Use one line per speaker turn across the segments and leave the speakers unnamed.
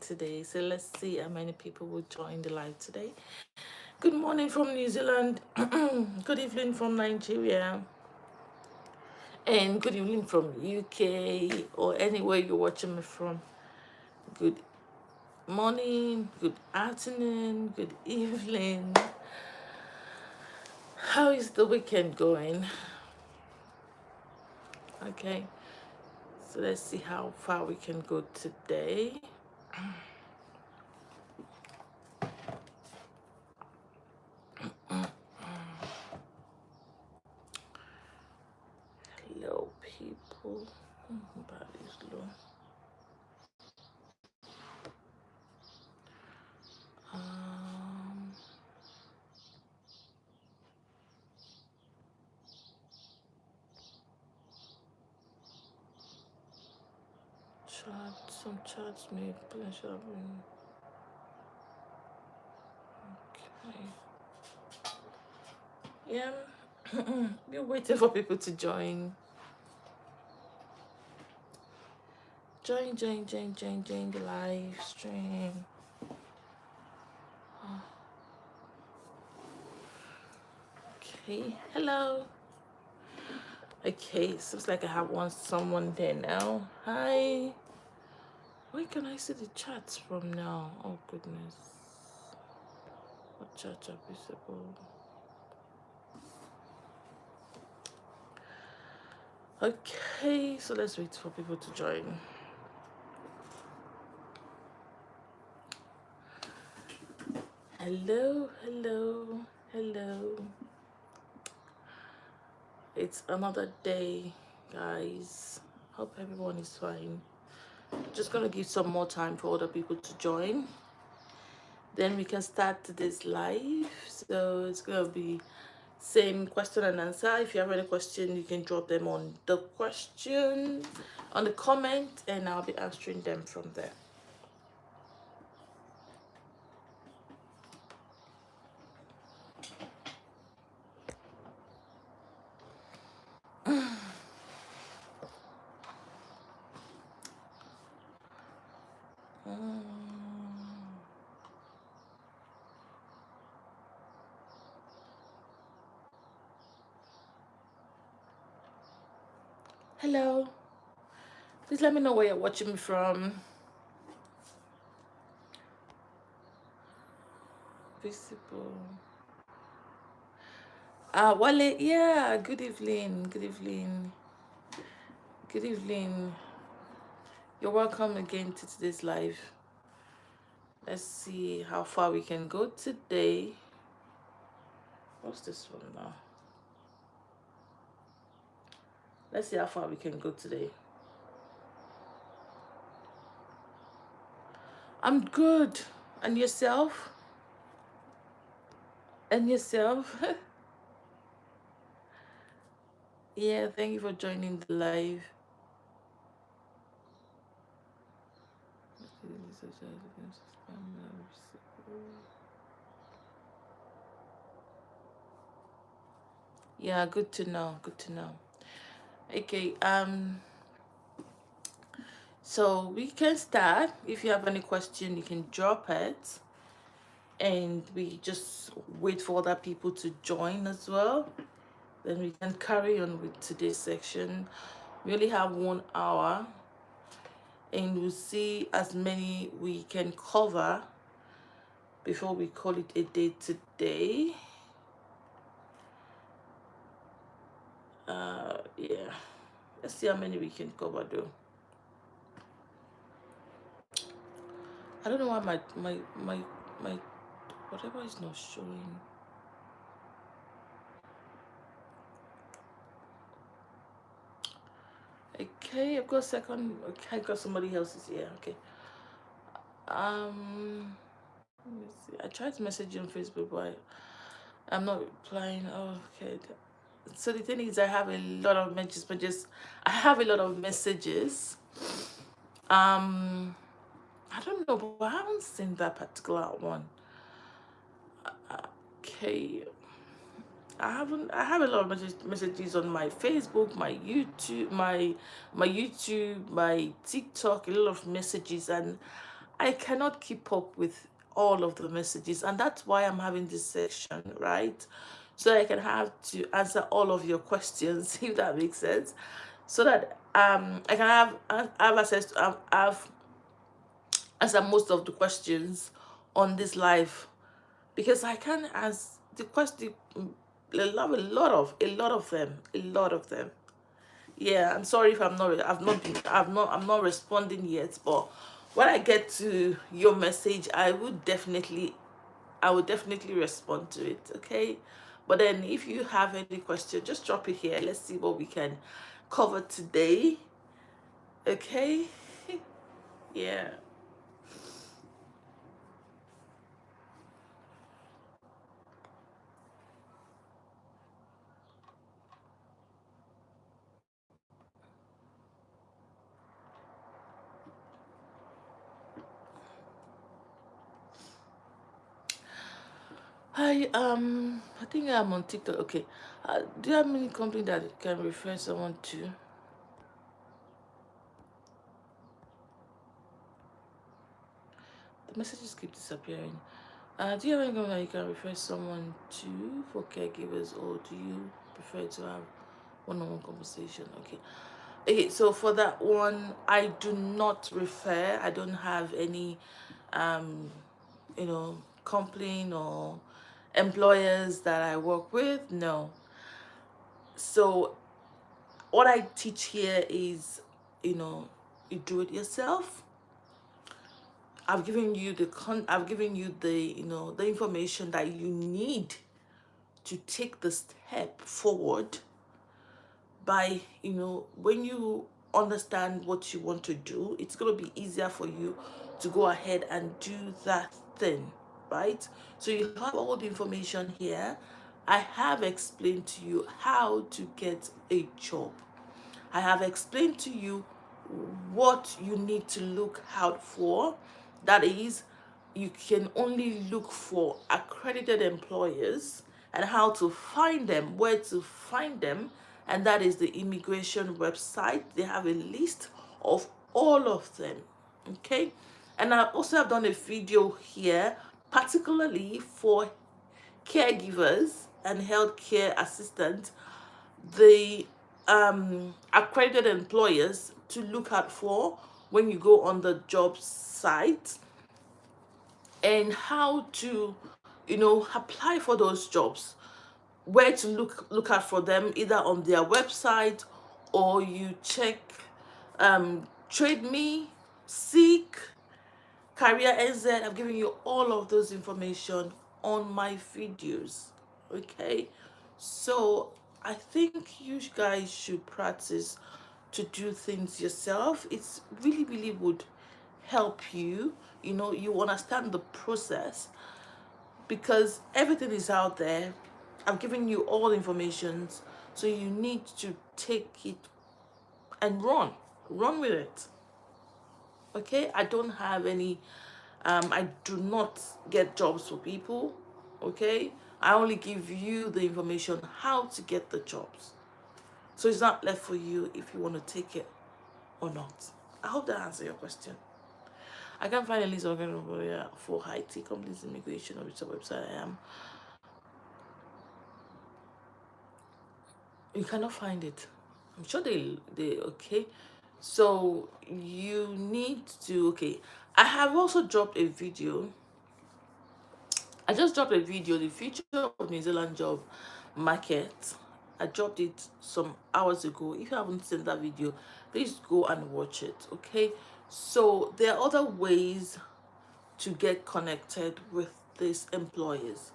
today. So let's see how many people will join the live today. Good morning from New Zealand. Good evening from Nigeria. And good evening from UK or anywhere you're watching me from. Good morning, good afternoon, good evening. How is the weekend going? Okay, so let's see how far we can go today. Hello, people. Body's low. Um, some charts may pleasure. Okay. Yeah, we're waiting for people to join. Join the live stream. Okay, hello. Okay, seems like I have someone there now. Hi. Where can I see the chats from now? Oh goodness. What chats are visible? Okay, so let's wait for people to join. Hello, hello, hello. It's another day, guys. Hope everyone is fine. Just gonna give some more time for other people to join. Then we can start this live. So it's gonna be same question and answer. If you have any question, you can drop them on the question on the comment, and I'll be answering them from there. Hello. Please let me know where you're watching me from. Visible. Wale, yeah, good evening. Good evening. Good evening. You're welcome again to today's live. Let's see how far we can go today. What's this one now? Let's see how far we can go today. I'm good. And yourself? And yourself? Yeah, thank you for joining the live. Yeah, good to know. Good to know. Okay, so we can start. If you have any question, you can drop it. And we just wait for other people to join as well. Then we can carry on with today's section. We only have 1 hour, and we'll see as many we can cover before we call it a day today. Yeah, let's see how many we can cover though. I don't know why my whatever is not showing. Okay, I've got a second. Okay, I got somebody else's here. Okay. Let me see. I tried to message you on Facebook, but I'm not replying. Oh, okay. So the thing is, I have a lot of messages. I have a lot of messages. I don't know, but I haven't seen that particular one. Okay. I have a lot of messages on my Facebook, my YouTube, my YouTube, my TikTok, a lot of messages, and I cannot keep up with all of the messages, and that's why I'm having this section, right? So I can have to answer all of your questions, if that makes sense, so that I can have access to have answer most of the questions on this live, because I can ask the question. A lot of them. Yeah, I'm sorry if I'm not responding yet, but when I get to your message, I will definitely respond to it, okay? But then if you have any question, just drop it here. Let's see what we can cover today, okay? Yeah. I think I'm on TikTok. Okay. Do you have any company that can refer someone to? The messages keep disappearing. Do you have any company that you can refer someone to for caregivers, or do you prefer to have one-on-one conversation? Okay. Okay, so for that one, I do not refer. I don't have any, um, company or employers that I work with. No. So what I teach here is, you know, you do it yourself. I've given you the, the information that you need to take the step forward. By, when you understand what you want to do, it's going to be easier for you to go ahead and do that thing, right? So you have all the information here. I have explained to you how to get a job. I have explained to you what you need to look out for. That is, you can only look for accredited employers, and how to find them, where to find them, and that is the immigration website. They have a list of all of them. Okay, and I also have done a video here particularly for caregivers and healthcare assistants, the accredited employers to look out for when you go on the job site, and how to, apply for those jobs, where to look out for them, either on their website, or you check Trade Me, Seek, Career NZ. I've given you all of those information on my videos. Okay, so I think you guys should practice to do things yourself. It's really would help you. You understand the process, because everything is out there. I've given you all the information, so you need to take it and run with it. Okay, I don't have any, I do not get jobs for people. Okay, I only give you the information how to get the jobs, so it's not left for you if you want to take it or not. I hope that answers your question. I can't find a list of for IT companies immigration, or which website I am. You cannot find it. I'm sure they okay. So you need to, okay. I have also dropped a video. I just dropped a video, the future of New Zealand job market. I dropped it some hours ago. If you haven't seen that video, please go and watch it. Okay. So there are other ways to get connected with these employers.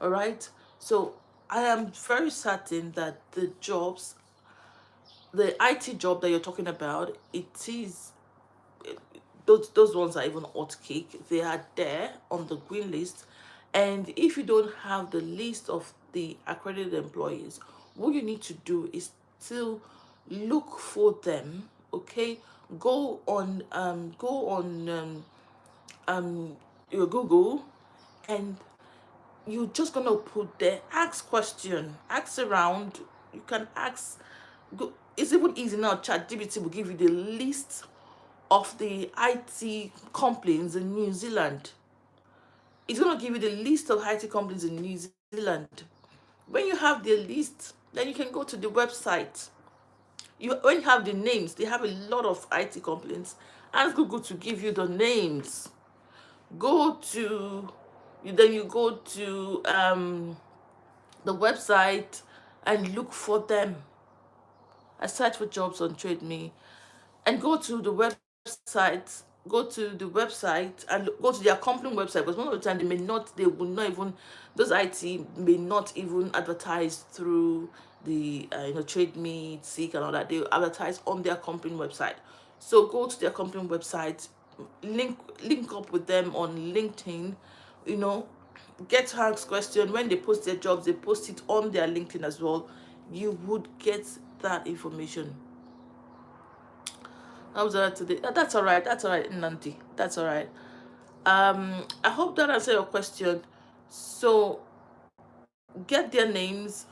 All right. So I am very certain that the IT job that you're talking about, it is, those ones are even hot cake. They are there on the green list. And if you don't have the list of the accredited employees, what you need to do is to look for them. Okay, go on your Google, and you're just gonna put there, ask question, ask around. You can ask. It's even easy now. ChatGPT will give you the list of the IT companies in New Zealand. It's going to give you the list of IT companies in New Zealand. When you have the list, then you can go to the website. When you have the names, they have a lot of IT companies. Ask Google to give you the names. Then you go to the website and look for them. I search for jobs on TradeMe and go to the website. Go to the website and go to their company website, because most of the time they will not even, those IT may not even advertise through the TradeMe, Seek, and all that. They advertise on their company website. So go to their company website, link up with them on LinkedIn, you know, get to ask question. When they post their jobs, they post it on their LinkedIn as well. You would get that information. How was that today? That's all right. That's all right, Nanti. That's all right. I hope that answered your question. So get their names.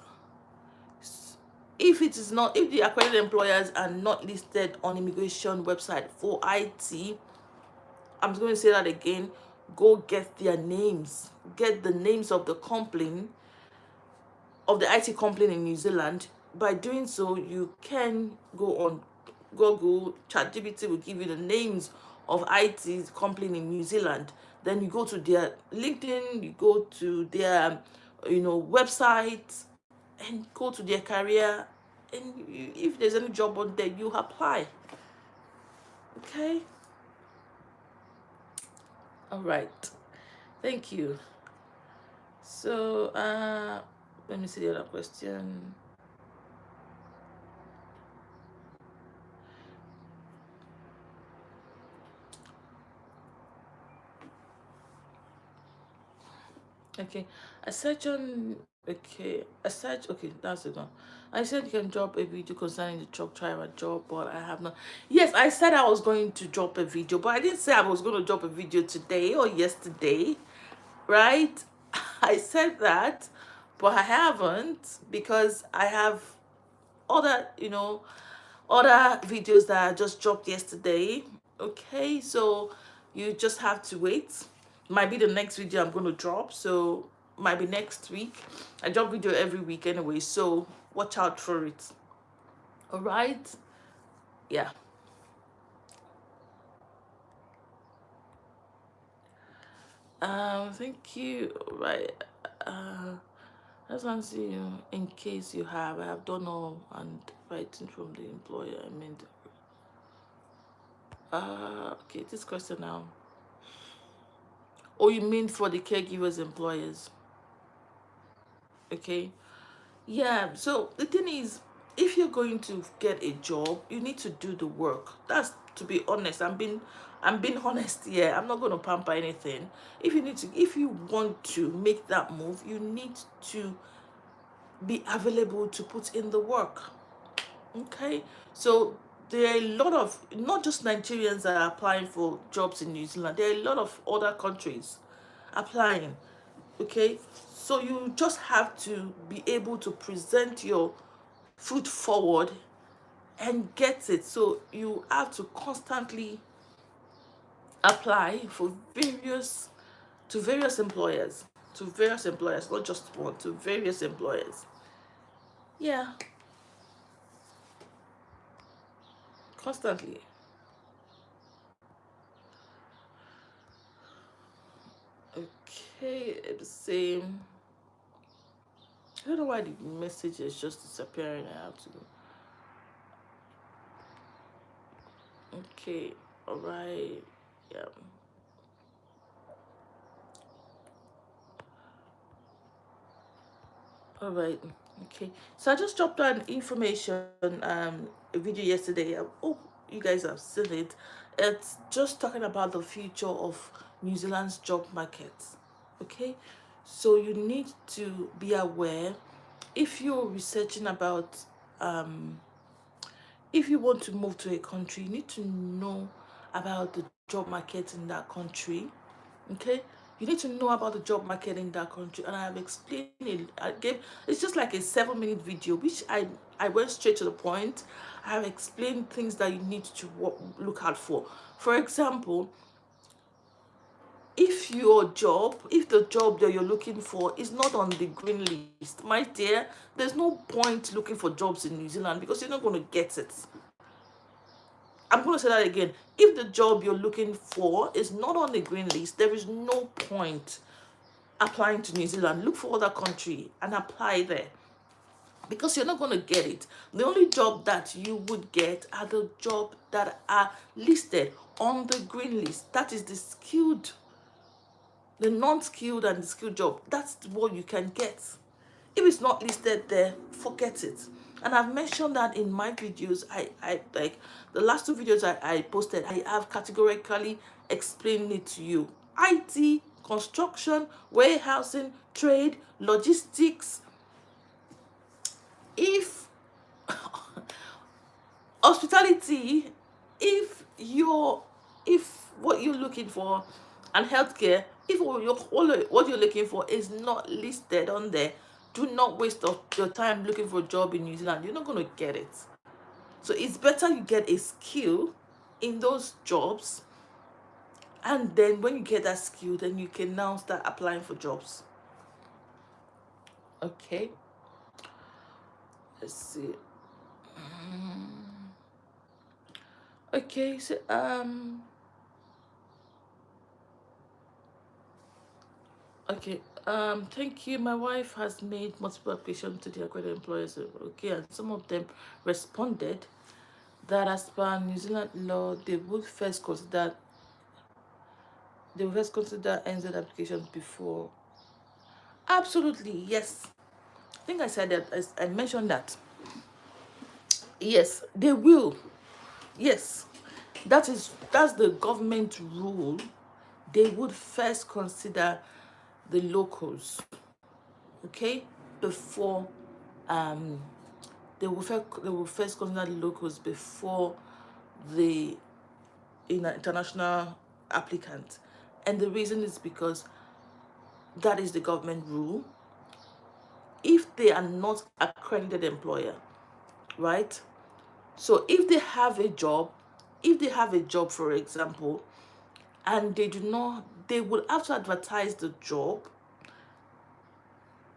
If the accredited employers are not listed on immigration website for IT, I'm just going to say that again. Go get their names. Get the names of the company, of the IT company in New Zealand. By doing so, you can go on Google. ChatGPT will give you the names of IT company in New Zealand. Then you go to their LinkedIn, you go to their website, and go to their career. And if there's any job on there, you apply. Okay. All right. Thank you. So let me see the other question. Okay, I search on. Okay, Okay, that's it. One. I said you can drop a video concerning the truck driver job, but I have not. Yes, I said I was going to drop a video, but I didn't say I was going to drop a video today or yesterday, right? I said that, but I haven't, because I have other, other videos that I just dropped yesterday. Okay, so you just have to wait. Might be the next video I'm going to drop, so might be next week. I drop video every week anyway, so watch out for it. All right. Yeah. Thank you. Right. I just want to see you in case you have. I have done all and writing from the employer. I mean, okay, this question now. Oh, you mean for the caregivers employers? Okay. Yeah, so the thing is, if you're going to get a job, you need to do the work. That's, to be honest. I'm being honest here. I'm not going to pamper anything. If you want to make that move, you need to be available to put in the work. Okay? So there are a lot of, not just Nigerians that are applying for jobs in New Zealand. There are a lot of other countries applying. Okay, so you just have to be able to present your foot forward and get it. So you have to constantly apply for various employers, not just one, to various employers. Yeah, constantly. Okay, the same. I don't know why the message is just disappearing. I have to. Okay, all right. Yeah. All right. Okay. So I just dropped an information a video yesterday. Oh, you guys have seen it. It's just talking about the future of New Zealand's job market. Okay. So you need to be aware, if you're researching about if you want to move to a country, you need to know about the job market in that country. Okay. You need to know about the job market in that country, and I have explained it. It's just like a 7-minute video, which I went straight to the point. I have explained things that you need to look out for. For example, if the job that you're looking for is not on the green list, my dear, there's no point looking for jobs in New Zealand because you're not going to get it. I'm going to say that again. If the job you're looking for is not on the green list, there is no point applying to New Zealand. Look for other country and apply there, because you're not going to get it. The only job that you would get are the jobs that are listed on the green list. That is the non-skilled and the skilled job. That's what you can get. If it's not listed there, forget it. And I've mentioned that in my videos. I like the last 2 videos I posted, I have categorically explained it to you. IT, construction, warehousing, trade, logistics. If hospitality, if what you're looking for, and healthcare, if what you're looking for is not listed on there, do not waste your time looking for a job in New Zealand. You're not going to get it. So it's better you get a skill in those jobs, and then when you get that skill, then you can now start applying for jobs. Okay, let's see. Okay, so okay, thank you. My wife has made multiple applications to the accredited employers. Okay, and some of them responded that as per New Zealand law, they would first consider NZ applications before. Absolutely, yes. I think I said that. I mentioned that. Yes, they will. Yes, that's the government rule. They would first consider the locals, okay, before they will first consider the locals before the international applicant. And the reason is because that is the government rule. If they are not accredited employer, right? So if they have a job, for example, and they will have to advertise the job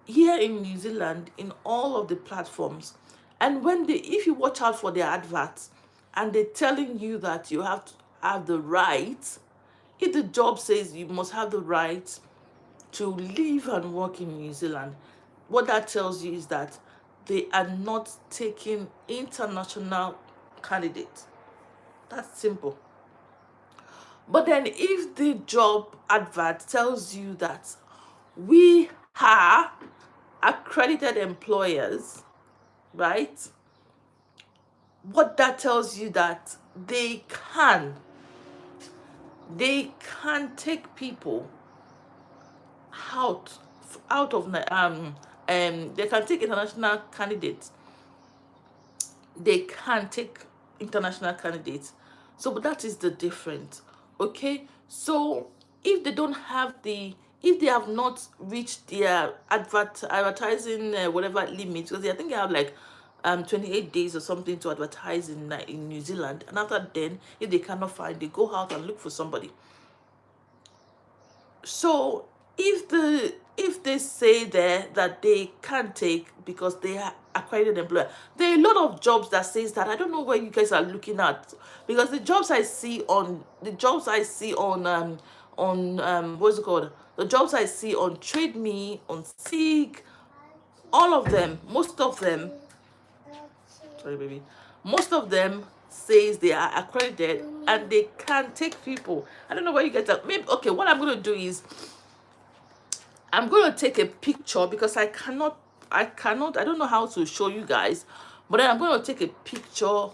here in New Zealand in all of the platforms. And if you watch out for their adverts, and they're telling you that you have to have the right, if the job says you must have the right to live and work in New Zealand, what that tells you is that they are not taking international candidates. That's simple. But then if the job advert tells you that we are accredited employers, right? What that tells you that they can take people out of they can take international candidates. They can take international candidates. So but that is the difference. Okay, so if they have not reached their advertising whatever limit, because I think they have like 28 days or something to advertise in New Zealand, and after then, if they cannot find, they go out and look for somebody. So if they say there that they can't take because they are accredited employer, there are a lot of jobs that says that. I don't know where you guys are looking at, because the jobs I see on what's it called, the jobs I see on TradeMe, on Seek, all of them, most of them, sorry baby, most of them says they are accredited and they can take people. I don't know where you get that. Maybe, okay, what I'm going to do is I'm going to take a picture, because I don't know how to show you guys, but then I'm going to take a picture.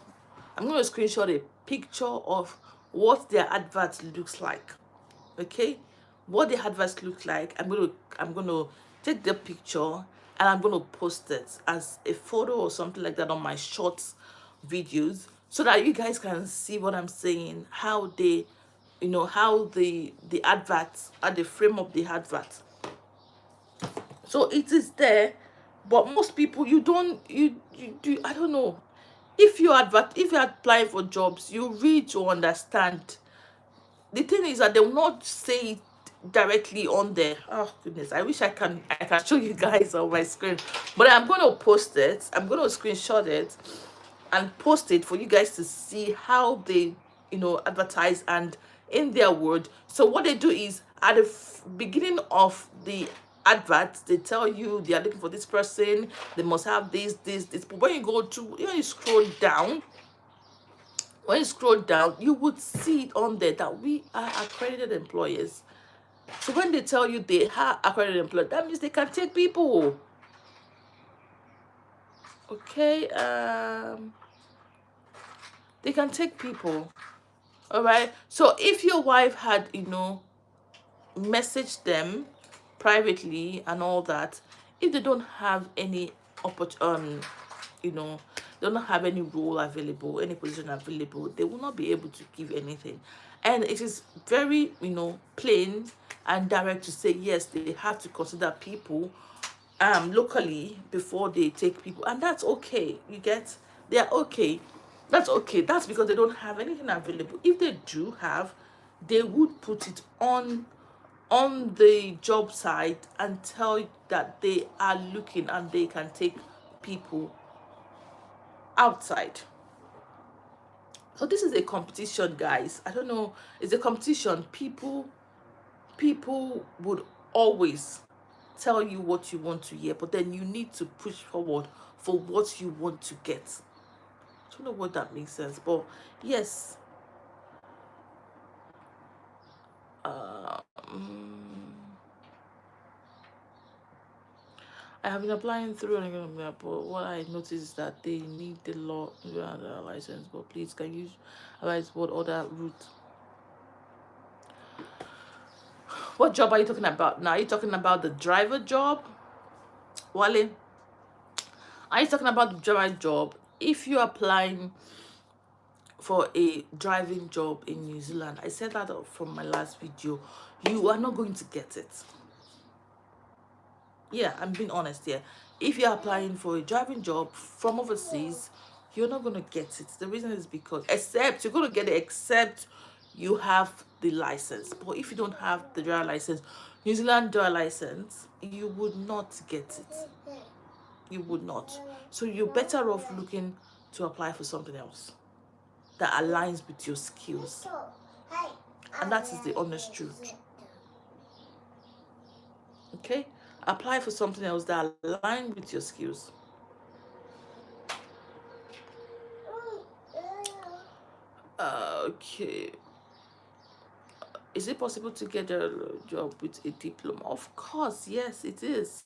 I'm going to screenshot a picture of what their advert looks like. Okay, what the adverts look like. I'm going to take the picture and I'm going to post it as a photo or something like that on my shorts videos, so that you guys can see what I'm saying, how they you know, how the adverts, how they frame up the advert. So it is there, but most people, you don't, you do, I don't know. If if you're applying for jobs, you read to understand. The thing is that they will not say it directly on there. Oh goodness, I wish I can show you guys on my screen, but I'm going to post it. I'm going to screenshot it and post it for you guys to see how they, you know, advertise and in their word. So what they do is at the beginning of the advert, they tell you they are looking for this person, they must have this, but when you go to, when you scroll down, you would see it on there that we are accredited employers. So when they tell you they are accredited employers, that means they can take people. Okay, they can take people. All right. So if your wife had, you know, messaged them privately and all that, if they don't have any you know, they don't have any role available, any position available, they will not be able to give anything. And it is very, you know, plain and direct to say yes, they have to consider people locally before they take people, and that's okay. You get, they are okay. That's okay. That's because they don't have anything available. If they do have, they would put it on the job site and tell you that they are looking and they can take people outside. So this is a competition, guys. I don't know, it's a competition. People would always tell you what you want to hear, but then you need to push forward for what you want to get. I don't know what that makes sense, but yes. um, I have been applying through and but what I noticed is that they need the law license. But please, can you advise what other route? What job are you talking about now? Are you talking about the driver job, Wale? Are you talking about the driver job? If you're applying for a driving job in New Zealand, I said that from my last video, you are not going to get it. Yeah, I'm being honest here. If you're applying for a driving job from overseas, you're not going to get it. The reason is because, except you're going to get it except you have the license. But if you don't have the driver license, New Zealand driver license, you would not get it. You would not. So you're better off looking to apply for something else that aligns with your skills. And that is the honest truth. Okay? Apply for something else that aligns with your skills. Okay. Is it possible to get a job with a diploma? Of course, yes, it is.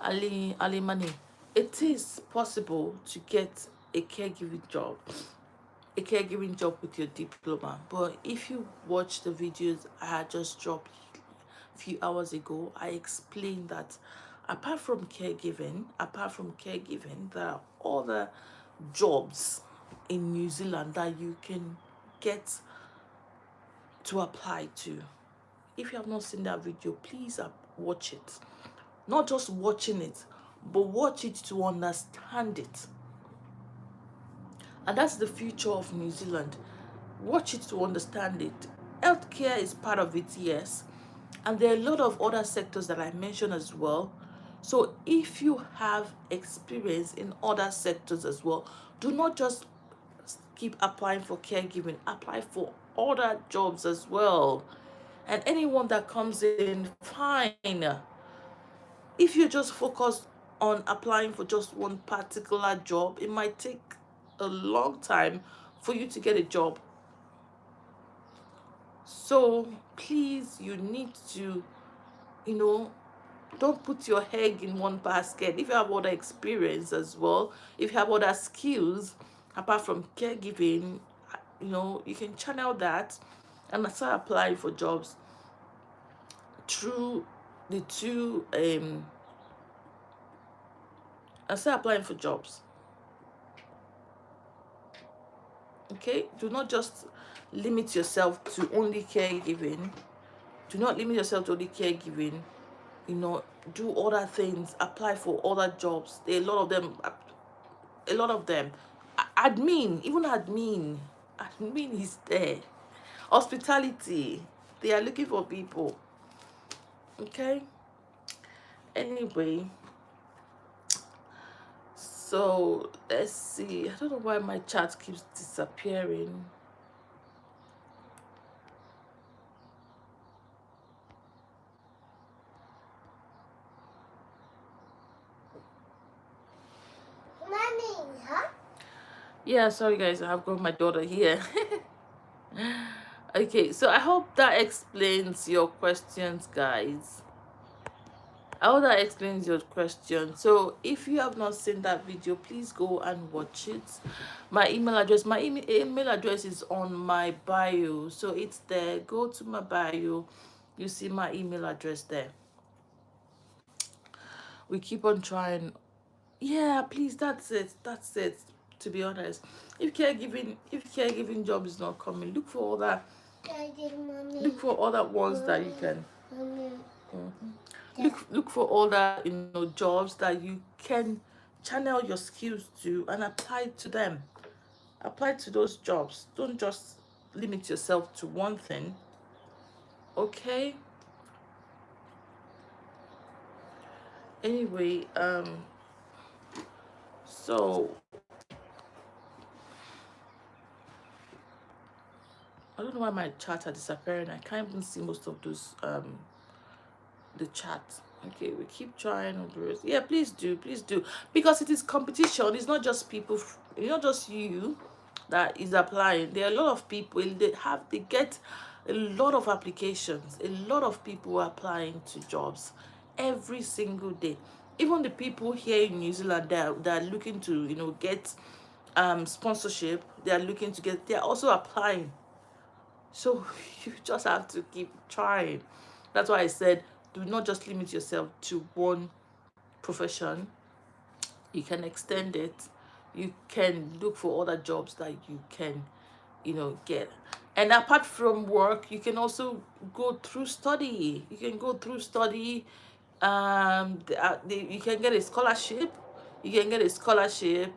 Ali Mani. It is possible to get a caregiving job. A caregiving job with your diploma. But if you watch the videos I had just dropped a few hours ago, I explained that apart from caregiving, there are other jobs in New Zealand that you can get to apply to. If you have not seen that video, please watch it. Not just watching it, but watch it to understand it. And that's the future of New Zealand. Watch it to understand it. Healthcare is part of it, yes. And there are a lot of other sectors that I mentioned as well. So if you have experience in other sectors as well, do not just keep applying for caregiving, apply for other jobs as well. And anyone that comes in, fine. If you just focus on applying for just one particular job, it might take a long time for you to get a job. So please, you need to, you know, don't put your egg in one basket. If you have other experience as well, if you have other skills apart from caregiving, you know, you can channel that and start applying for jobs through the two and start applying for jobs. Okay, do not just limit yourself to only caregiving. Do not limit yourself to only caregiving. You know, do other things, apply for other jobs. There are a lot of them, admin, even admin is there. Hospitality, they are looking for people. Okay, anyway, so let's see. I don't know why my chat keeps disappearing.
Mommy, huh?
Yeah, sorry guys, I've got my daughter here. Okay, so I hope that explains your questions, guys. I hope that explains your question. So if you have not seen that video, please go and watch it. My email address is on my bio, so it's there. Go to my bio, you see my email address there. We keep on trying. Yeah, please, that's it. To be honest, if caregiving job is not coming, look for other ones that you can. Look for other jobs that you can channel your skills to and apply to them. Apply to those jobs. Don't just limit yourself to one thing. Okay. Anyway, so I don't know why my chats are disappearing. I can't even see most of those the chat. Okay, we keep trying on the rest. Yeah, please do, because it is competition. It's not just people, not just you that is applying. There are a lot of people. They get a lot of applications. A lot of people are applying to jobs every single day. Even the people here in New Zealand that are looking to get sponsorship, they're also applying. So you just have to keep trying. That's why I said, do not just limit yourself to one profession. You can extend it. You can look for other jobs that you can, get. And apart from work, you can also go through study. You can go through study. You can get a scholarship. You can get a scholarship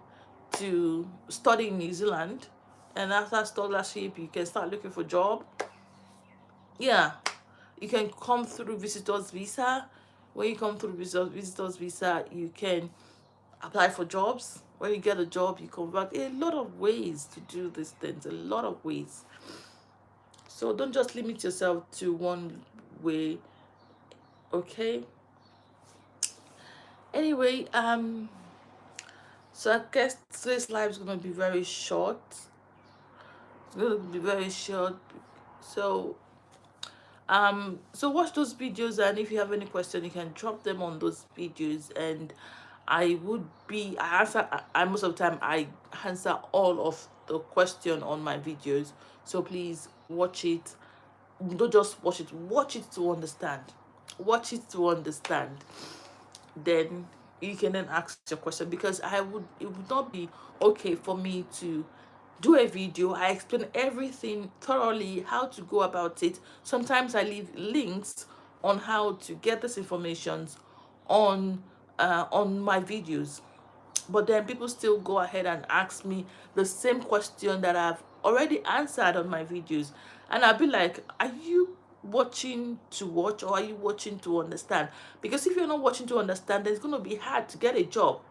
to study in New Zealand, and after scholarship, you can start looking for job. Yeah, you can come through visitors visa. When you come through visitors visa, you can apply for jobs. When you get a job, you convert. A lot of ways to do these things. A lot of ways. So don't just limit yourself to one way. Okay. Anyway, so I guess today's live is gonna be very short. It's gonna be very short. So so watch those videos, and if you have any question, you can drop them on those videos, and I most of the time I answer all of the question on my videos. So please watch it. Don't just watch it to understand. Watch it to understand. Then you can then ask your question, because it would not be okay for me to do a video. I explain everything thoroughly, how to go about it. Sometimes I leave links on how to get this information on my videos, but then people still go ahead and ask me the same question that I've already answered on my videos, and I'll be like, are you watching to watch, or are you watching to understand? Because if you're not watching to understand, then it's going to be hard to get a job.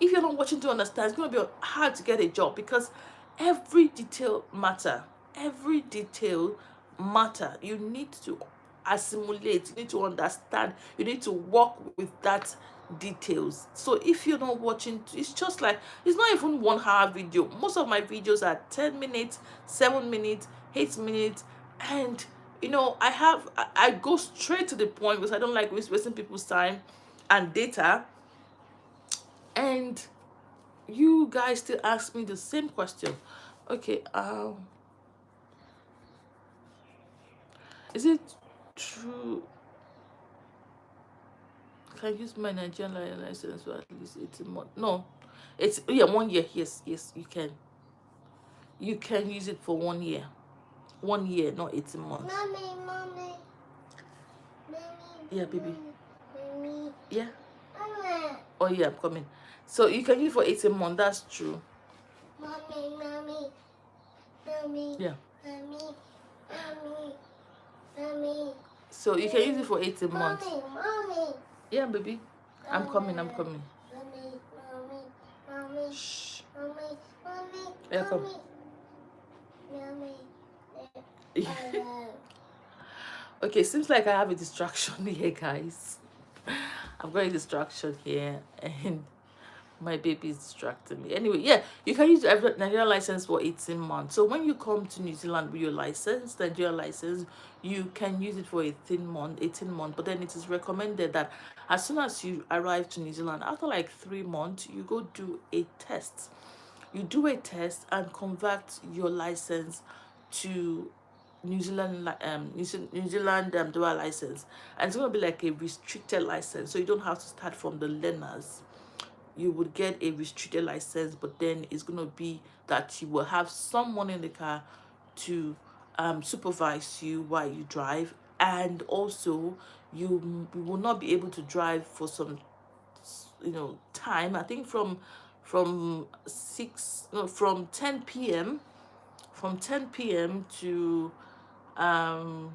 If you're not watching to understand, it's going to be hard to get a job, because every detail matter. Every detail matter. You need to assimilate, you need to understand, you need to work with that details. So if you're not watching, it's just like, it's not even 1 hour video. Most of my videos are 10 minutes, 7 minutes, 8 minutes, and I go straight to the point, because I don't like wasting people's time and data. And you guys still ask me the same question. Okay, is it true? Can I use my Nigerian license for at least 18 months? No, it's 1 year. Yes, you can. you can use it for 1 year. 1 year, not 18 months.
Mommy.
Yeah, baby.
Mommy.
Yeah.
Mommy.
Oh yeah, I'm coming. So you can use it for 18 months. That's true.
Mommy.
Yeah.
Mommy.
So you can use it for 18 months.
Mommy.
Yeah, baby. I'm coming.
Mommy.
Shh.
Mommy.
Yeah, come. Okay, seems like I have a distraction here, guys. I've got a distraction here, and my baby is distracting me. Anyway, yeah, you can use your Nigerian license for 18 months. So when you come to New Zealand with your license, Nigerian license, you can use it for 18 months. But then it is recommended that as soon as you arrive to New Zealand, after like 3 months, you go do a test. You do a test and convert your license to New Zealand dual license, and it's going to be like a restricted license, so you don't have to start from the learners. You would get a restricted license, but then it's going to be that you will have someone in the car to supervise you while you drive, and also you will not be able to drive for some time. I think from 10 p.m. To um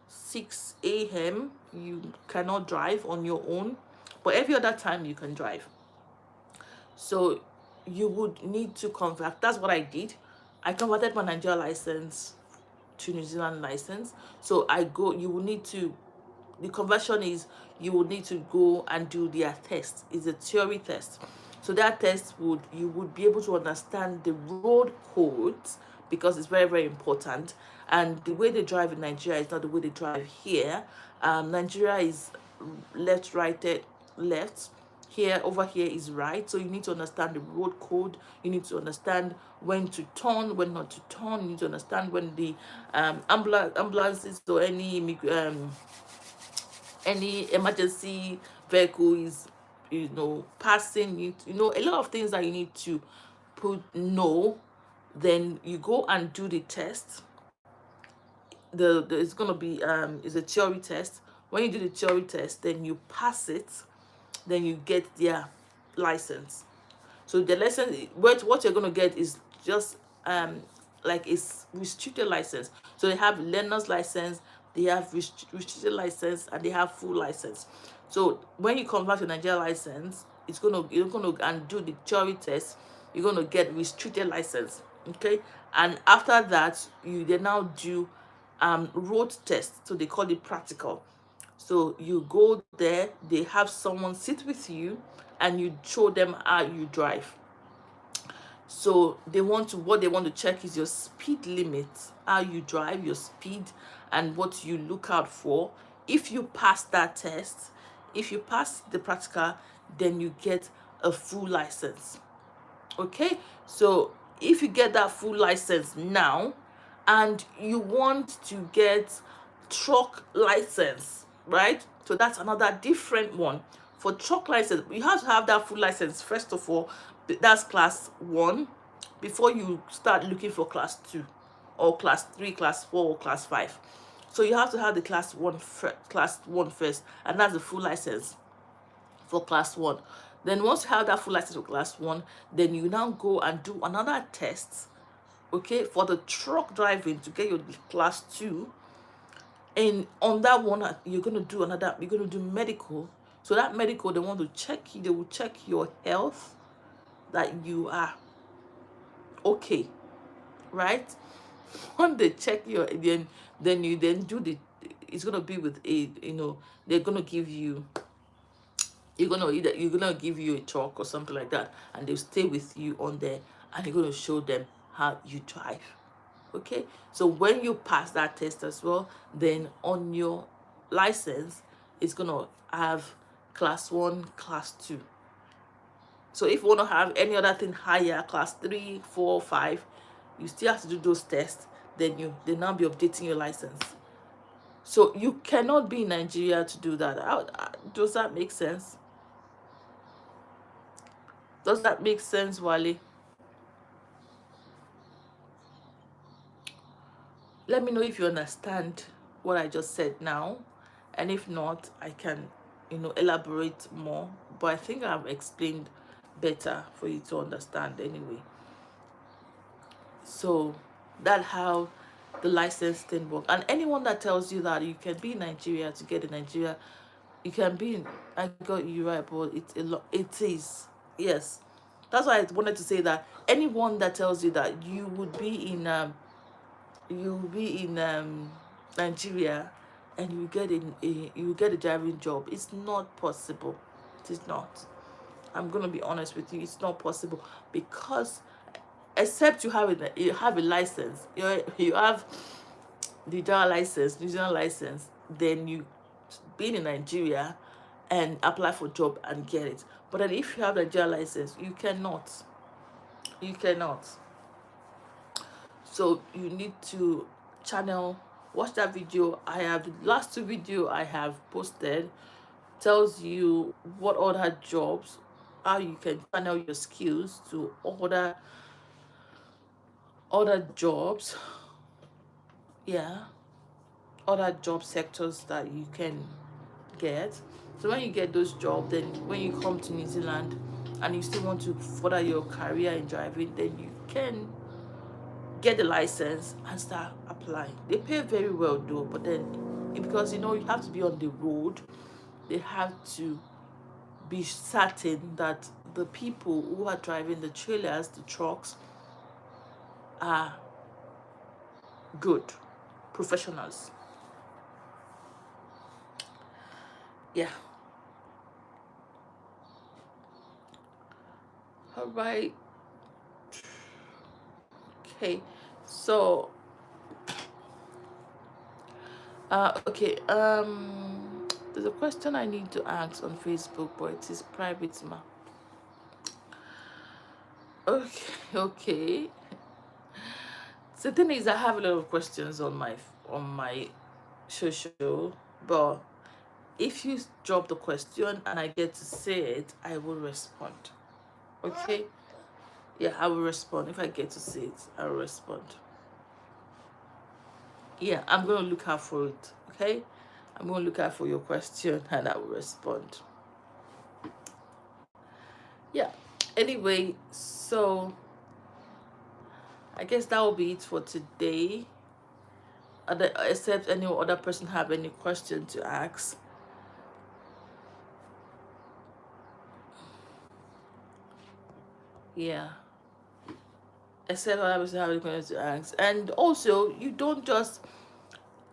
6 a.m. you cannot drive on your own, but every other time you can drive. So you would need to convert. That's what I did. I converted my Nigeria license to New Zealand license. So you will need to, the conversion is, you will need to go and do their test. It's a theory test. So that test you would be able to understand the road codes, because it's very, very important. And the way they drive in Nigeria is not the way they drive here. Nigeria is left, right, left. Over here is right. So you need to understand the road code. You need to understand when to turn, when not to turn. You need to understand when the ambulances or any emergency vehicle is passing. A lot of things that you need to know. Then you go and do the test. It's going to be is a theory test. When you do the theory test, then you pass it, then you get their license. So the license, what you're going to get is just like a restricted license. So they have learner's license, they have restricted license, and they have full license. So when you convert your Nigeria license, you're gonna and do the theory test, you're gonna get restricted license. Okay, and after that they now do road test. So they call it practical. So you go there, they have someone sit with you, and you show them how you drive. So what they want to check is your speed limit, how you drive, your speed, and what you look out for. If you pass that test, if you pass the practical, then you get a full license. Okay, so if you get that full license now, and you want to get truck license, right? So that's another different one. For truck license, you have to have that full license first of all. That's class 1 before you start looking for class 2 or class 3, class 4, or class 5. So you have to have the class 1 first, and that's the full license for class 1. Then once you have that full license for class 1, then you now go and do another test, okay, for the truck driving to get your class 2. And on that one, you're going to do medical. So that medical, they want to check you, they will check your health, that you are okay, right? When they check your, then you then do it's going to be with they're going to give you, you're gonna give you a talk or something like that, and they'll stay with you on there, and you're gonna show them how you drive. Okay, so when you pass that test as well, then on your license it's gonna have class 1, class 2. So if you want to have any other thing higher, class 3, 4, 5, you still have to do those tests. Then they now be updating your license. So you cannot be in Nigeria to do that. Does that make sense? Does that make sense, Wale? let me know if you understand what I just said now, and if not, I can, elaborate more. But I think I've explained better for you to understand anyway. So that's how the license thing works. And anyone that tells you that you can be in Nigeria to get in Nigeria, you can be in, I got you right, but it's a lot. It is, yes. That's why I wanted to say that anyone that tells you that you will be in Nigeria and you get a driving job, it's not possible. It is not. I'm gonna be honest with you. It's not possible because except you have a license, you have the driver license, New Zealand license, then you be in Nigeria and apply for job and get it. But then if you have the Nigeria license, you cannot. You cannot. So you need to watch that video. I have the last two video I have posted tells you what other jobs, how you can channel your skills to other jobs, yeah, other job sectors that you can get. So when you get those jobs, then when you come to New Zealand and you still want to further your career in driving, then you can get the license and start applying. They pay very well though, but then because you have to be on the road, they have to be certain that the people who are driving the trailers, the trucks, are good professionals. Yeah. All right. Okay. So okay, there's a question I need to ask on Facebook, but it is private, ma. Okay. So the thing is, I have a lot of questions on my social, but if you drop the question and I get to say it, I will respond. Okay? Yeah, I will respond. If I get to see it, I will respond. Yeah, I'm gonna look out for it. Okay? I'm gonna look out for your question and I will respond. Yeah. Anyway, so I guess that will be it for today. Except any other person have any question to ask. Yeah. Except other person have any question to ask. And also, you don't just.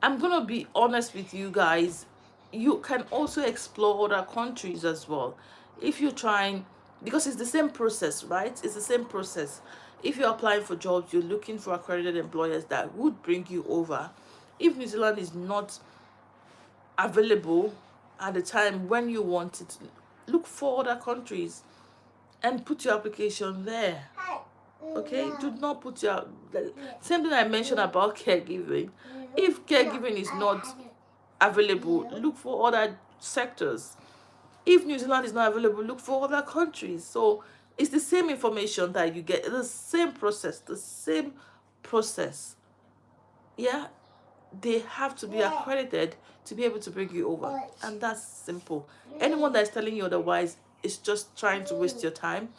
I'm gonna be honest with you guys. You can also explore other countries as well. If you're trying, because it's the same process, right? It's the same process. If you're applying for jobs, you're looking for accredited employers that would bring you over. If New Zealand is not available at the time when you want it, look for other countries and put your application there. Okay, do not put your same thing I mentioned about caregiving. If caregiving is not available, look for other sectors. If New Zealand is not available, look for other countries. So it's the same information that you get, the same process. Yeah, they have to be accredited to be able to bring you over, and that's simple. Anyone that's telling you otherwise is just trying to waste your time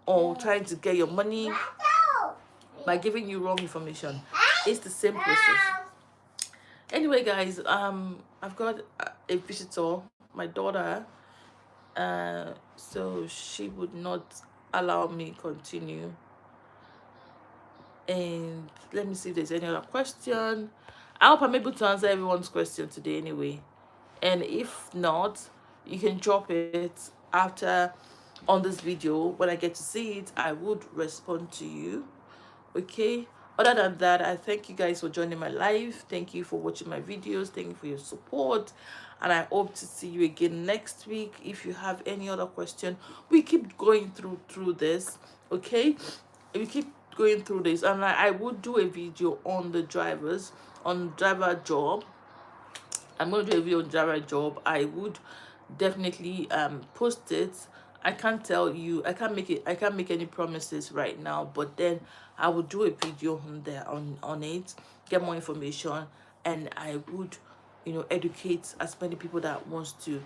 or trying to get your money by giving you wrong information. It's the same process. Anyway, guys, I've got a visitor, my daughter, so she would not allow me continue. And let me see if there's any other question. I hope I'm able to answer everyone's question today anyway. And if not, you can drop it after on this video. When I get to see it, I would respond to you. Okay, other than that, I thank you guys for joining my live. Thank you for watching my videos. Thank you for your support, and I hope to see you again next week. If you have any other question, we keep going through this. Okay, we keep going through this, and I would do a video on the driver job. I'm going to do a video on driver job. I would definitely post it. I can't tell you, I can't make any promises right now, but then I will do a video on there on it. get more information, and I would, educate as many people that wants to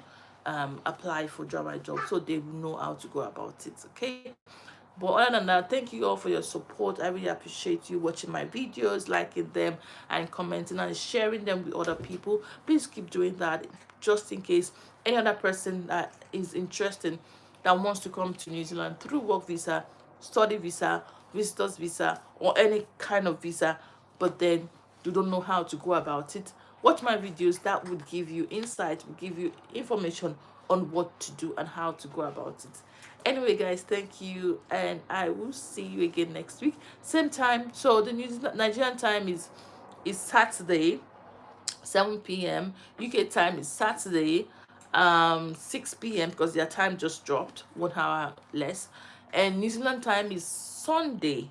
apply for drama job, so they know how to go about it. Okay. But other than that, thank you all for your support. I really appreciate you watching my videos, liking them, and commenting and sharing them with other people. Please keep doing that, just in case any other person that is interested, that wants to come to New Zealand through work visa, study visa, visitors visa, or any kind of visa, but then you don't know how to go about it. Watch my videos. That would give you insight, will give you information on what to do and how to go about it. Anyway, guys, thank you, and I will see you again next week, same time. So the Nigerian time is Saturday, 7 p.m. UK time is Saturday, 6 p.m. because their time just dropped 1 hour less, and New Zealand time is Sunday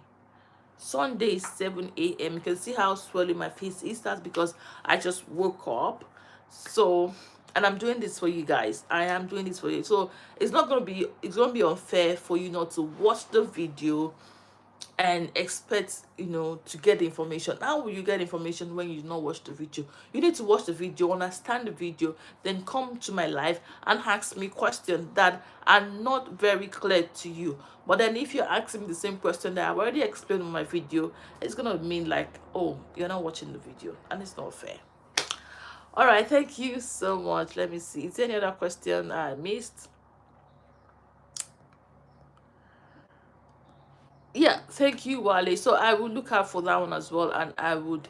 is 7 a.m. You can see how swelling my face is. That's because I just woke up. So, and I'm doing this for you guys. I am doing this for you. So it's gonna be unfair for you not to watch the video and expect, to get the information. How will you get information when you not watch the video? You need to watch the video, understand the video, then come to my live and ask me questions that are not very clear to you. But then if you're asking me the same question that I've already explained in my video, it's gonna mean like, oh, you're not watching the video, and it's not fair. All right, thank you so much. Let me see, is there any other question I missed? Yeah, thank you, Wale. So I will look out for that one as well, and I will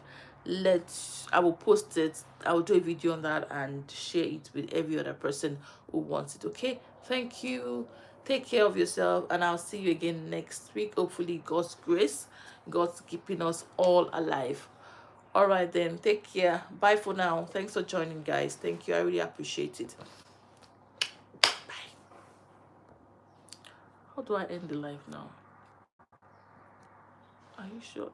post it. I will do a video on that and share it with every other person who wants it. Okay, thank you. Take care of yourself, and I'll see you again next week. Hopefully, God's grace, God's keeping us all alive. All right, then, take care. Bye for now. Thanks for joining, guys. Thank you. I really appreciate it. Bye. How do I end the live now? Are you sure?